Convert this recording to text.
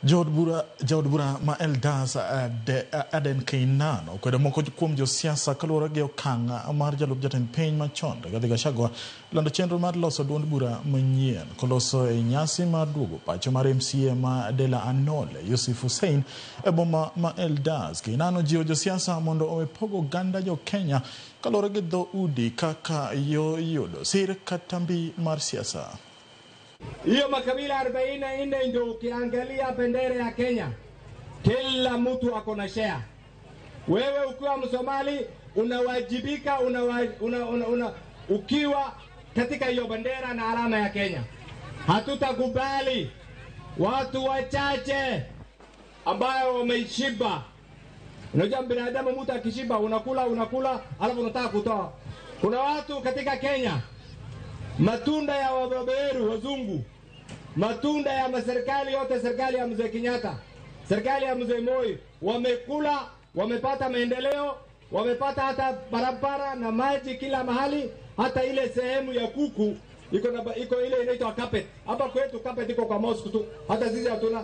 Jaod bura ma Eldas Aden Keinano kwede moko kuom josiasa kaluwore gi okang' mar jalup jatend piny machon Rigathi Gachagua lando chenro mar loso duond bura manyien koloso e nyasi mar duogo pacho mar MCA ma Dela Anole Yusuf Hussein e boma ma Eldas Keinano jiwo josiasa mondo owe pogo ganda jo Kenya kaluwore gi dho udi kaka yudo sir kata mbi mar siasa. Hiyo makabila 44 ndio ukiangalia bendera ya Kenya, kila mtu ako na share. Wewe ukiwa Msomali unawajibika ukiwa katika hiyo bendera na alama ya Kenya. Hatutakubali watu wachache ambao wameishiba. Unajua binadamu mtu akishiba unakula alafu unataka kutoa. Kuna watu katika Kenya matunda ya wabeberu wazungu, matunda ya serikali yote, serikali ya Mzee Kenyatta, serikali ya Mzee Moi, wamekula, wamepata maendeleo, wamepata hata barabara na maji kila mahali, hata ile sehemu ya kuku iko ile inaitwa carpet. Hapa kwetu carpet iko kwa mosque tu, hata sisi hatuna.